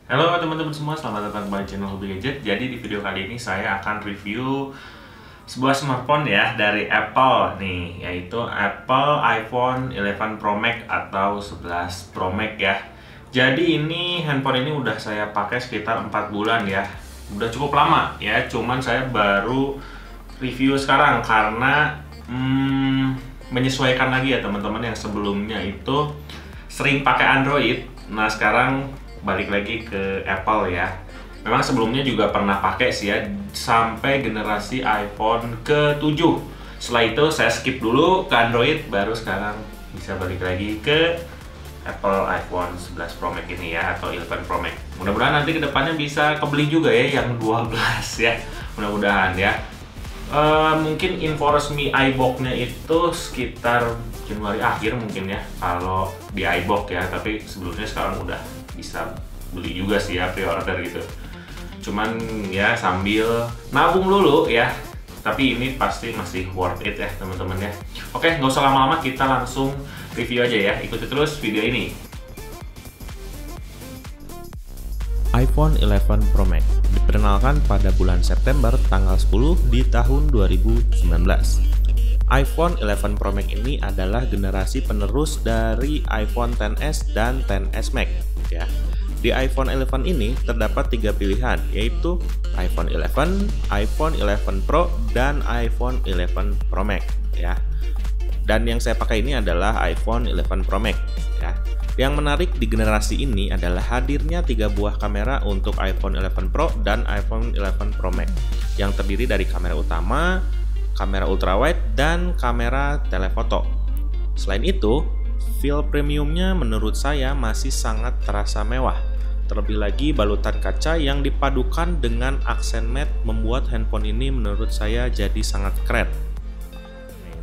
Halo teman-teman semua, selamat datang kembali di channel Hobi Gadget. Jadi di video kali ini saya akan review sebuah smartphone ya dari Apple nih, yaitu Apple iPhone 11 Pro Max atau 11 Pro Max ya. Jadi ini handphone ini udah saya pakai sekitar 4 bulan ya. Udah cukup lama ya, cuman saya baru review sekarang karena menyesuaikan lagi ya teman-teman, yang sebelumnya itu sering pakai Android. Nah sekarang balik lagi ke Apple ya. Memang sebelumnya juga pernah pakai sih ya, sampai generasi iPhone ke-7. Setelah itu saya skip dulu ke Android, baru sekarang bisa balik lagi ke Apple iPhone 11 Pro Max ini ya, atau 11 Pro Max. Mudah-mudahan nanti kedepannya bisa kebeli juga ya yang 12 ya, mudah-mudahan ya. Mungkin info resmi iBox-nya itu sekitar Januari akhir mungkin ya, kalau di iBox ya. Tapi sebelumnya sekarang udah bisa beli juga sih ya, pre-order gitu. Cuman ya sambil nabung dulu ya. Tapi ini pasti masih worth it ya teman-teman ya. Oke, nggak usah lama-lama, kita langsung review aja ya. Ikuti terus video ini. iPhone 11 Pro Max diperkenalkan pada bulan September tanggal 10 di tahun 2019. iPhone 11 Pro Max ini adalah generasi penerus dari iPhone XS dan XS Max ya. Di iPhone 11 ini terdapat 3 pilihan, yaitu iPhone 11, iPhone 11 Pro, dan iPhone 11 Pro Max ya. Dan yang saya pakai ini adalah iPhone 11 Pro Max ya. Yang menarik di generasi ini adalah hadirnya 3 buah kamera untuk iPhone 11 Pro dan iPhone 11 Pro Max, yang terdiri dari kamera utama, kamera ultrawide, dan kamera telefoto. Selain itu, feel premiumnya menurut saya masih sangat terasa mewah. Terlebih lagi balutan kaca yang dipadukan dengan aksen matte membuat handphone ini menurut saya jadi sangat keren.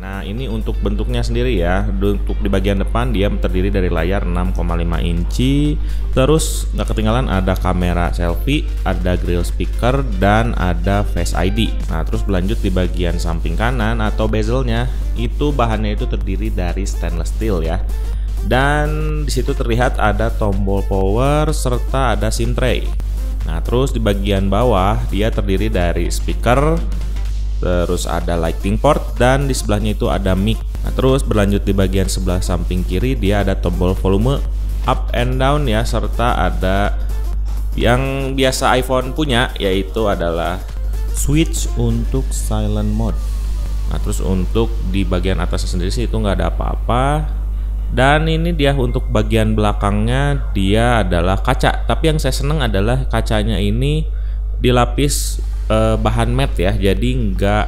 Nah ini untuk bentuknya sendiri ya. Untuk di bagian depan dia terdiri dari layar 6,5 inci. Terus nggak ketinggalan ada kamera selfie, ada grill speaker, dan ada Face ID. Nah terus berlanjut di bagian samping kanan atau bezelnya, itu bahannya itu terdiri dari stainless steel ya. Dan disitu terlihat ada tombol power serta ada SIM tray. Nah terus di bagian bawah dia terdiri dari speaker, terus ada lighting port, dan di sebelahnya itu ada mic. Nah terus berlanjut di bagian sebelah samping kiri dia ada tombol volume up and down ya, serta ada yang biasa iPhone punya, yaitu adalah switch untuk silent mode. Nah terus untuk di bagian atasnya sendiri sih itu nggak ada apa-apa. Dan ini dia untuk bagian belakangnya, dia adalah kaca. Tapi yang saya seneng adalah kacanya ini dilapis bahan matte ya, jadi nggak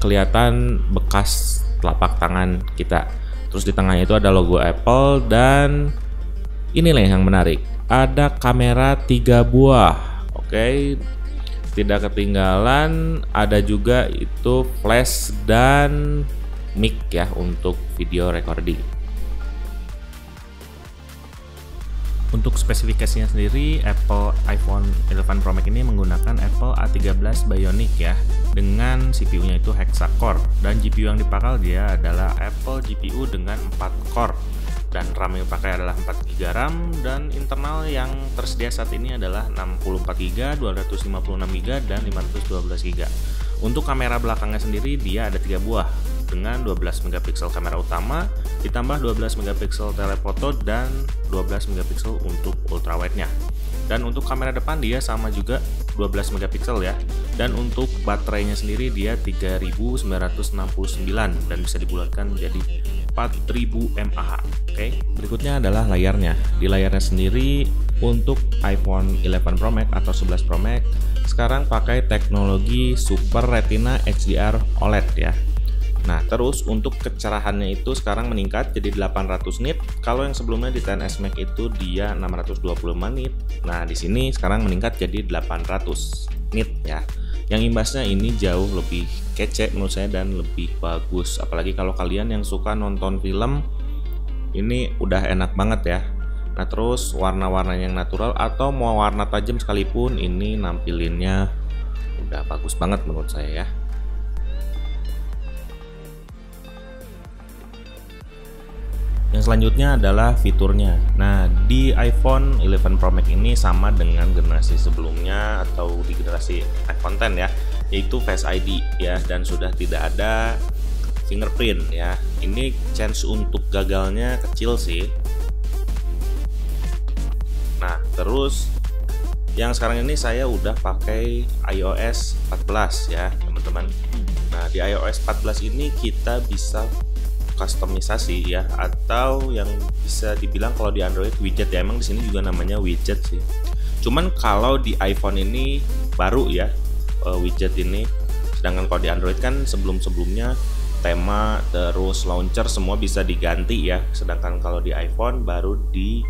kelihatan bekas telapak tangan kita. Terus di tengahnya itu ada logo Apple, dan inilah yang menarik, ada kamera 3 buah. Oke, tidak ketinggalan ada juga itu flash dan mic ya untuk video recording. Untuk spesifikasinya sendiri, Apple iPhone 11 Pro Max ini menggunakan Apple A13 Bionic ya, dengan CPU-nya itu hexa-core, dan GPU yang dipakai dia adalah Apple GPU dengan 4 core, dan RAM yang dipakai adalah 4 GB RAM, dan internal yang tersedia saat ini adalah 64 GB, 256 GB, dan 512 GB. Untuk kamera belakangnya sendiri dia ada 3 buah dengan 12 megapiksel kamera utama, ditambah 12 megapiksel telefoto, dan 12 megapiksel untuk ultrawide-nya. Dan untuk kamera depan dia sama juga 12 megapiksel ya. Dan untuk baterainya sendiri dia 3969 dan bisa dibulatkan menjadi 4000 mAh. Oke, berikutnya adalah layarnya. Di layarnya sendiri untuk iPhone 11 Pro Max atau 11 Pro Max sekarang pakai teknologi Super Retina HDR OLED ya. Nah terus untuk kecerahannya itu sekarang meningkat jadi 800 nit. Kalau yang sebelumnya di XS Max itu dia 625 nit. Nah di sini sekarang meningkat jadi 800 nit ya. Yang imbasnya ini jauh lebih kece menurut saya dan lebih bagus. Apalagi kalau kalian yang suka nonton film, ini udah enak banget ya. Nah terus warna-warnanya yang natural atau mau warna tajam sekalipun, ini nampilinnya udah bagus banget menurut saya ya. Yang selanjutnya adalah fiturnya. Nah, di iPhone 11 Pro Max ini sama dengan generasi sebelumnya atau di generasi iPhone X ya, yaitu Face ID ya, dan sudah tidak ada fingerprint ya. Ini chance untuk gagalnya kecil sih. Nah, terus yang sekarang ini saya udah pakai iOS 14 ya, teman-teman. Nah, di iOS 14 ini kita bisa kustomisasi ya, atau yang bisa dibilang kalau di Android widget ya, emang di sini juga namanya widget sih. Cuman kalau di iPhone ini baru ya widget ini, sedangkan kalau di Android kan sebelum-sebelumnya tema terus launcher semua bisa diganti ya, sedangkan kalau di iPhone baru di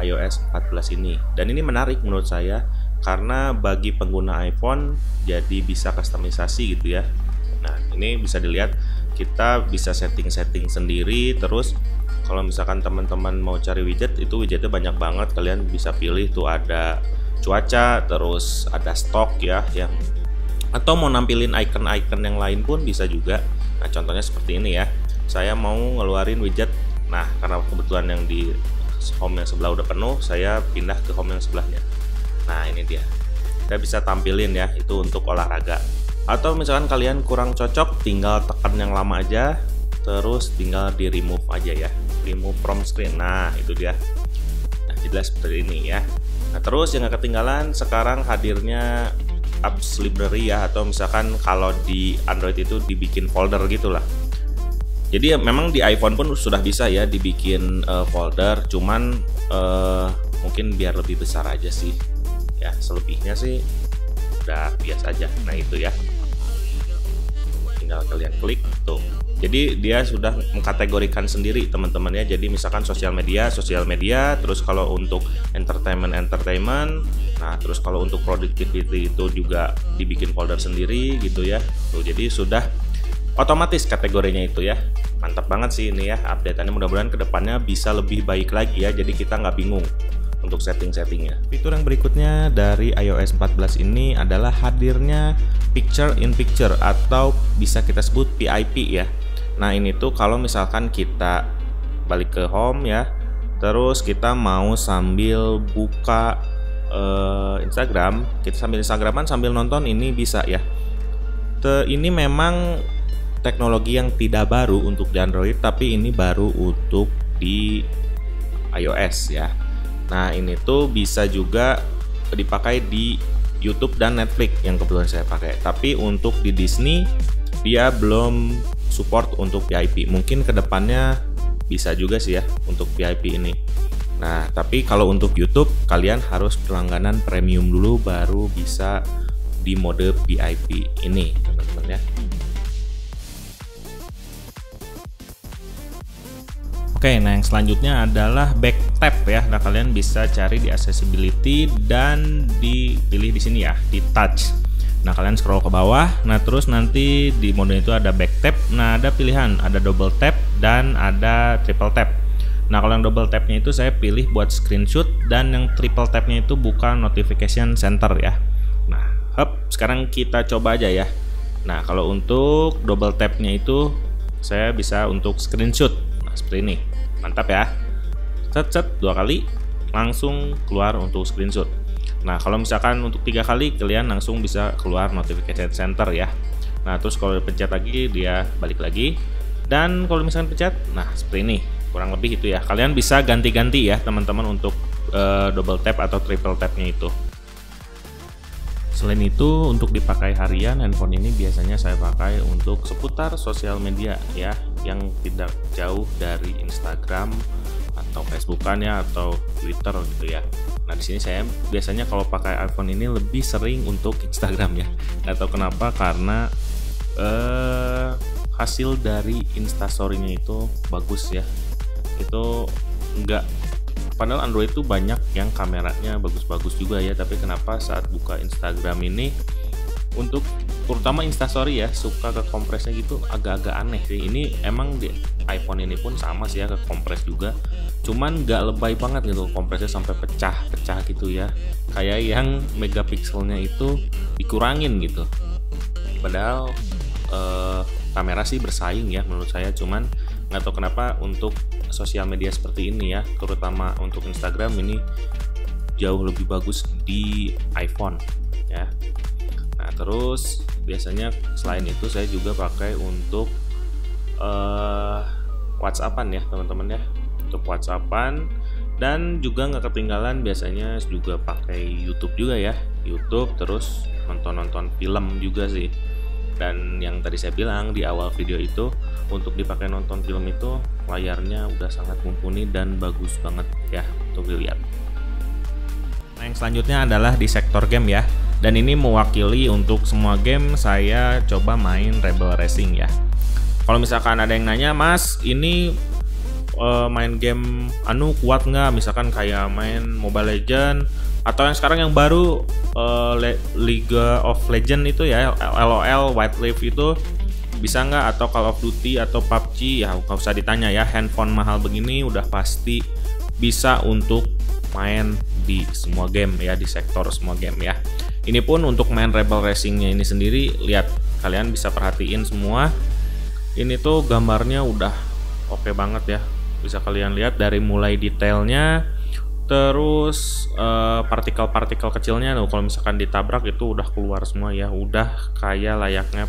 iOS 14 ini. Dan ini menarik menurut saya karena bagi pengguna iPhone jadi bisa kustomisasi gitu ya. Nah, ini bisa dilihat kita bisa setting-setting sendiri. Terus kalau misalkan teman-teman mau cari widget, itu widgetnya banyak banget, kalian bisa pilih tuh, ada cuaca, terus ada stok ya, yang atau mau nampilin icon-icon yang lain pun bisa juga. Nah, contohnya seperti ini ya, saya mau ngeluarin widget. Nah, karena kebetulan yang di home yang sebelah udah penuh, saya pindah ke home yang sebelahnya. Nah, ini dia, kita bisa tampilin ya, itu untuk olahraga. Atau misalkan kalian kurang cocok, tinggal tekan yang lama aja, terus tinggal di remove aja ya, remove from screen. Nah, itu dia. Nah, jelas seperti ini ya. Nah, terus yang gak ketinggalan sekarang hadirnya apps library ya, atau misalkan kalau di Android itu dibikin folder gitulah. Jadi memang di iPhone pun sudah bisa ya dibikin folder, cuman mungkin biar lebih besar aja sih ya, selebihnya sih udah biasa aja. Nah, itu ya, tinggal kalian klik tuh. Jadi dia sudah mengkategorikan sendiri teman-teman ya. Jadi misalkan sosial media, terus kalau untuk entertainment, nah terus kalau untuk productivity itu juga dibikin folder sendiri gitu ya. Tuh, jadi sudah otomatis kategorinya itu ya. Mantap banget sih ini ya update-annya, mudah-mudahan kedepannya bisa lebih baik lagi ya, jadi kita nggak bingung untuk setting-settingnya. Fitur yang berikutnya dari iOS 14 ini adalah hadirnya picture in picture atau bisa kita sebut PIP ya. Nah, ini tuh kalau misalkan kita balik ke home ya, terus kita mau sambil buka Instagram, kita sambil Instagraman sambil nonton, ini bisa ya. Ini memang teknologi yang tidak baru untuk di Android, tapi ini baru untuk di iOS ya. Nah, ini tuh bisa juga dipakai di YouTube dan Netflix yang kebetulan saya pakai. Tapi untuk di Disney dia belum support untuk VIP. Mungkin kedepannya bisa juga sih ya untuk VIP ini. Nah, tapi kalau untuk YouTube kalian harus langganan premium dulu baru bisa di mode VIP ini, teman-teman ya. Oke, nah yang selanjutnya adalah back tap ya. Nah, kalian bisa cari di accessibility dan dipilih di sini ya, di touch. Nah, kalian scroll ke bawah. Nah, terus nanti di mode itu ada back tap. Nah, ada pilihan, ada double tap dan ada triple tap. Nah, kalau yang double tapnya itu saya pilih buat screenshot, dan yang triple tapnya itu buka notification center ya. Nah, sekarang kita coba aja ya. Nah, kalau untuk double tapnya itu saya bisa untuk screenshot. Nah, seperti ini. Mantap ya. Set 2 kali langsung keluar untuk screenshot. Nah, kalau misalkan untuk 3 kali kalian langsung bisa keluar notification center ya. Nah, terus kalau dipencet lagi dia balik lagi. Dan kalau misalkan pencet, nah seperti ini. Kurang lebih itu ya. Kalian bisa ganti-ganti ya teman-teman untuk double tap atau triple tapnya itu. Selain itu, untuk dipakai harian, handphone ini biasanya saya pakai untuk seputar sosial media ya, yang tidak jauh dari Instagram atau Facebookan ya, atau Twitter gitu ya. Nah, di sini saya biasanya kalau pakai iPhone ini lebih sering untuk Instagram ya. Nggak tahu kenapa, karena hasil dari Instastory-nya itu bagus ya. Itu enggak, padahal Android itu banyak yang kameranya bagus-bagus juga ya, tapi kenapa saat buka Instagram ini untuk terutama Instastory ya suka ke kompresnya gitu, agak-agak aneh sih. Ini emang di iPhone ini pun sama sih ya, ke kompres juga, cuman nggak lebay banget gitu kompresnya sampai pecah-pecah gitu ya, kayak yang megapikselnya itu dikurangin gitu. Padahal kamera sih bersaing ya menurut saya, cuman nggak tahu kenapa untuk sosial media seperti ini ya, terutama untuk Instagram ini jauh lebih bagus di iPhone ya. Nah terus biasanya selain itu saya juga pakai untuk WhatsAppan ya teman-teman ya, untuk WhatsAppan. Dan juga nggak ketinggalan biasanya juga pakai YouTube juga ya, YouTube, terus nonton film juga sih. Dan yang tadi saya bilang di awal video itu, untuk dipakai nonton film itu layarnya udah sangat mumpuni dan bagus banget ya untuk dilihat. Nah yang selanjutnya adalah di sektor game ya, dan ini mewakili untuk semua game. Saya coba main Rebel Racing ya. Kalau misalkan ada yang nanya, Mas ini main game kuat nggak, misalkan kayak main Mobile Legend atau yang sekarang yang baru League of Legend itu ya, LOL, White Leaf itu bisa nggak, atau Call of Duty atau PUBG ya, nggak usah ditanya ya, handphone mahal begini udah pasti bisa untuk main di semua game ya, di sektor semua game ya. Ini pun untuk main Rebel Racingnya ini sendiri, lihat, kalian bisa perhatiin semua, ini tuh gambarnya udah oke banget ya, bisa kalian lihat dari mulai detailnya, terus partikel-partikel kecilnya tuh kalau misalkan ditabrak itu udah keluar semua ya, udah kayak layaknya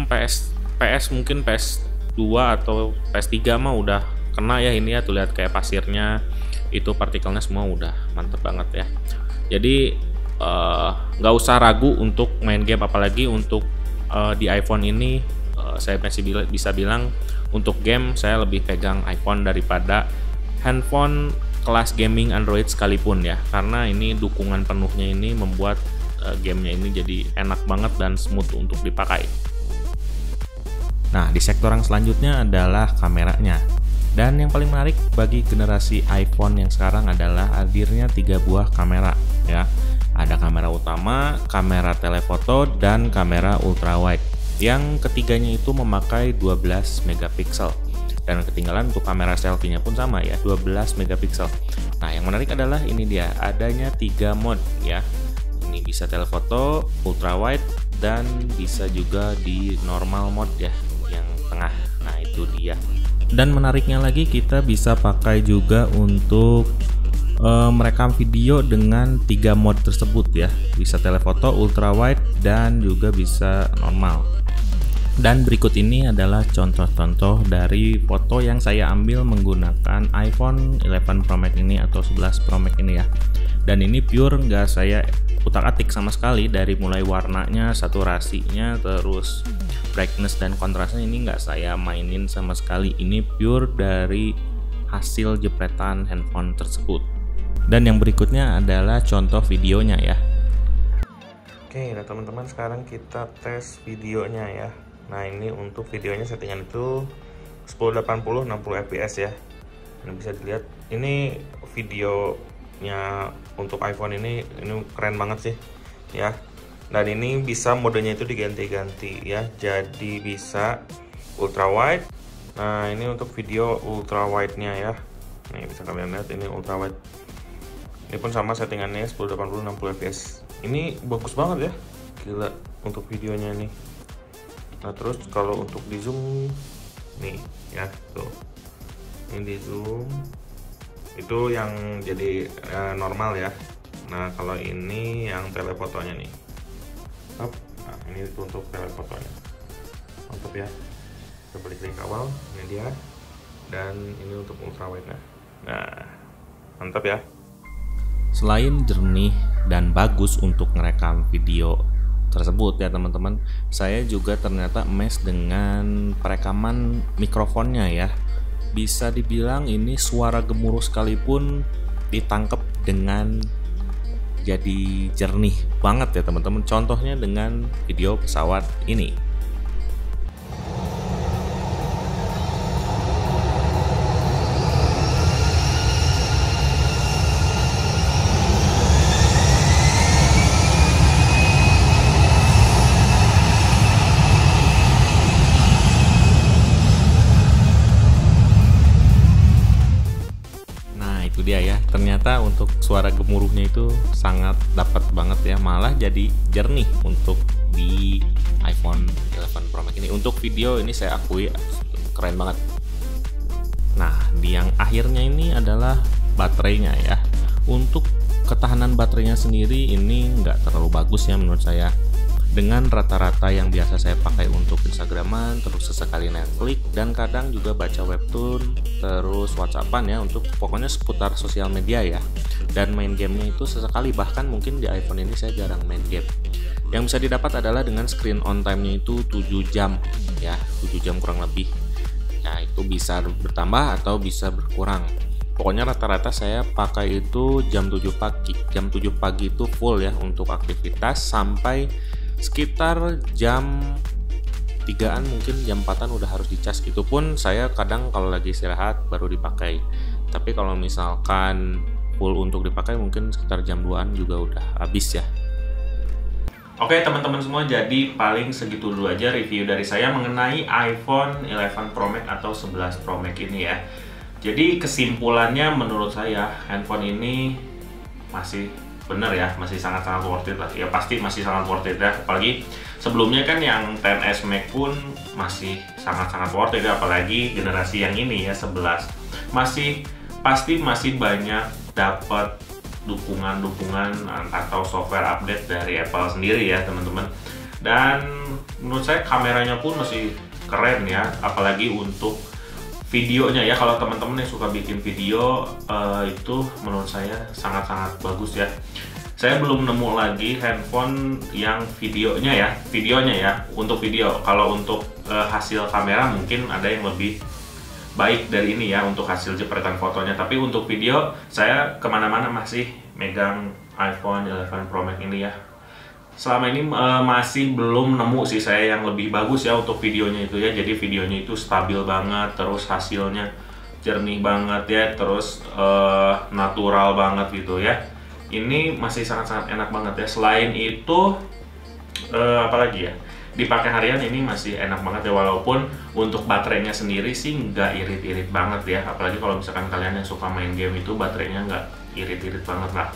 PS mungkin PS2 atau PS3 mah udah kena ya ini ya, tuh lihat kayak pasirnya itu, partikelnya semua udah mantep banget ya. Jadi nggak usah ragu untuk main game, apalagi untuk di iPhone ini saya masih bisa bilang untuk game saya lebih pegang iPhone daripada handphone kelas gaming Android sekalipun ya, karena ini dukungan penuhnya ini membuat gamenya ini jadi enak banget dan smooth untuk dipakai. Nah di sektor yang selanjutnya adalah kameranya, dan yang paling menarik bagi generasi iPhone yang sekarang adalah hadirnya 3 buah kamera ya. Ada kamera utama, kamera telefoto, dan kamera ultrawide. Yang ketiganya itu memakai 12 megapiksel. Dan ketinggalan untuk kamera selfie-nya pun sama ya, 12 megapiksel. Nah yang menarik adalah ini dia, adanya 3 mode ya. Ini bisa telefoto, ultrawide, dan bisa juga di normal mode ya, yang tengah. Nah itu dia. Dan menariknya lagi, kita bisa pakai juga untuk merekam video dengan 3 mode tersebut ya. Bisa telefoto, ultrawide, dan juga bisa normal. Dan berikut ini adalah contoh-contoh dari foto yang saya ambil menggunakan iPhone 11 Pro Max ini atau 11 Pro Max ini ya. Dan ini pure nggak saya utak-atik sama sekali, dari mulai warnanya, saturasinya, terus brightness dan kontrasnya ini nggak saya mainin sama sekali. Ini pure dari hasil jepretan handphone tersebut. Dan yang berikutnya adalah contoh videonya ya. Oke, nah teman-teman, sekarang kita tes videonya ya. Nah ini untuk videonya settingan itu 1080 60 fps ya. Ini bisa dilihat, ini videonya untuk iPhone ini keren banget sih ya. Dan ini bisa modenya itu diganti-ganti ya, jadi bisa ultrawide. Nah ini untuk video ultrawide nya ya, nih bisa kalian lihat ini ultrawide. Ini pun sama settingannya 1080 60 fps. Ini bagus banget ya, gila untuk videonya nih. Nah terus kalau untuk di zoom nih ya, tuh ini di zoom itu yang jadi normal ya. Nah kalau ini yang telefotonya nih, nah ini itu untuk telefotonya, mantap ya. Kita balik lagi ke awal, ini dia, dan ini untuk ultrawide nya. Nah mantap ya. Selain jernih dan bagus untuk merekam video tersebut ya teman-teman, saya juga ternyata amazed dengan perekaman mikrofonnya ya. Bisa dibilang ini suara gemuruh sekalipun ditangkap dengan jadi jernih banget ya teman-teman. Contohnya dengan video pesawat ini. Dia ya, ternyata untuk suara gemuruhnya itu sangat dapat banget ya, malah jadi jernih untuk di iPhone 11 Pro Max ini. Untuk video ini saya akui keren banget. Nah, di yang akhirnya ini adalah baterainya ya. Untuk ketahanan baterainya sendiri ini nggak terlalu bagus ya menurut saya. Dengan rata-rata yang biasa saya pakai untuk Instagraman, terus sesekali Netflix, dan kadang juga baca webtoon, terus WhatsAppan ya, untuk pokoknya seputar sosial media ya. Dan main gamenya itu sesekali, bahkan mungkin di iPhone ini saya jarang main game. Yang bisa didapat adalah dengan screen on time-nya itu 7 jam ya, 7 jam kurang lebih. Ya, itu bisa bertambah atau bisa berkurang. Pokoknya rata-rata saya pakai itu jam 7 pagi. Jam 7 pagi itu full ya untuk aktivitas sampai sekitar jam 3-an, mungkin jam 4-an udah harus dicas. Itu pun saya kadang kalau lagi istirahat baru dipakai. Tapi kalau misalkan full untuk dipakai mungkin sekitar jam 2-an juga udah habis ya. Oke teman-teman semua, jadi paling segitu dulu aja review dari saya mengenai iPhone 11 Pro Max atau 11 Pro Max ini ya. Jadi kesimpulannya menurut saya handphone ini masih bener ya, masih sangat-sangat worth it lah. Ya pasti masih sangat worth it ya. Apalagi sebelumnya kan yang XS Max pun masih sangat-sangat worth it ya. Apalagi generasi yang ini ya 11. Pasti masih banyak dapat dukungan atau software update dari Apple sendiri ya teman-teman. Dan menurut saya kameranya pun masih keren ya. Apalagi untuk videonya ya, kalau teman-teman yang suka bikin video itu menurut saya sangat-sangat bagus ya. Saya belum nemu lagi handphone yang videonya ya untuk video. Kalau untuk hasil kamera mungkin ada yang lebih baik dari ini ya untuk hasil jepretan fotonya. Tapi untuk video saya kemana-mana masih megang iPhone 11 Pro Max ini ya. Selama ini masih belum nemu sih saya yang lebih bagus ya untuk videonya itu ya. Jadi videonya itu stabil banget, terus hasilnya jernih banget ya, terus natural banget gitu ya. Ini masih sangat-sangat enak banget ya. Selain itu apalagi ya, dipakai harian ini masih enak banget ya. Walaupun untuk baterainya sendiri sih nggak irit-irit banget ya. Apalagi kalau misalkan kalian yang suka main game itu baterainya nggak irit-irit banget lah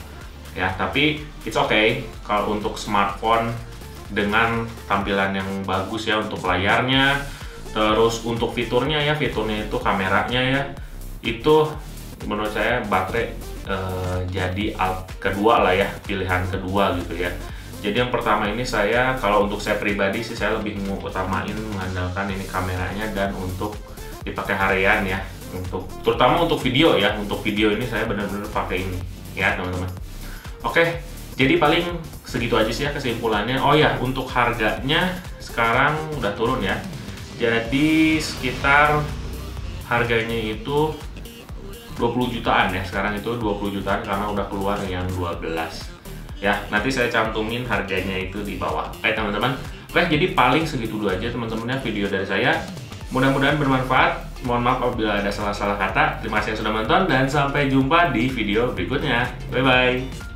ya. Tapi it's okay kalau untuk smartphone dengan tampilan yang bagus ya untuk layarnya, terus untuk fiturnya itu kameranya ya, itu menurut saya baterai jadi kedua lah ya, pilihan kedua gitu ya. Jadi yang pertama ini kalau untuk saya pribadi sih saya lebih mengutamain mengandalkan ini kameranya, dan untuk dipakai harian ya, terutama untuk video ya. Untuk video ini saya benar-benar pakai ini ya teman-teman. Oke, jadi paling segitu aja sih ya kesimpulannya. Oh ya, untuk harganya sekarang udah turun ya. Jadi sekitar harganya itu 20 jutaan ya. Sekarang itu 20 jutaan karena udah keluar yang 12 ya. Nanti saya cantumin harganya itu di bawah. Oke teman-teman. Oke, jadi paling segitu dulu aja teman-temannya video dari saya. Mudah-mudahan bermanfaat. Mohon maaf apabila ada salah-salah kata. Terima kasih yang sudah menonton dan sampai jumpa di video berikutnya. Bye-bye.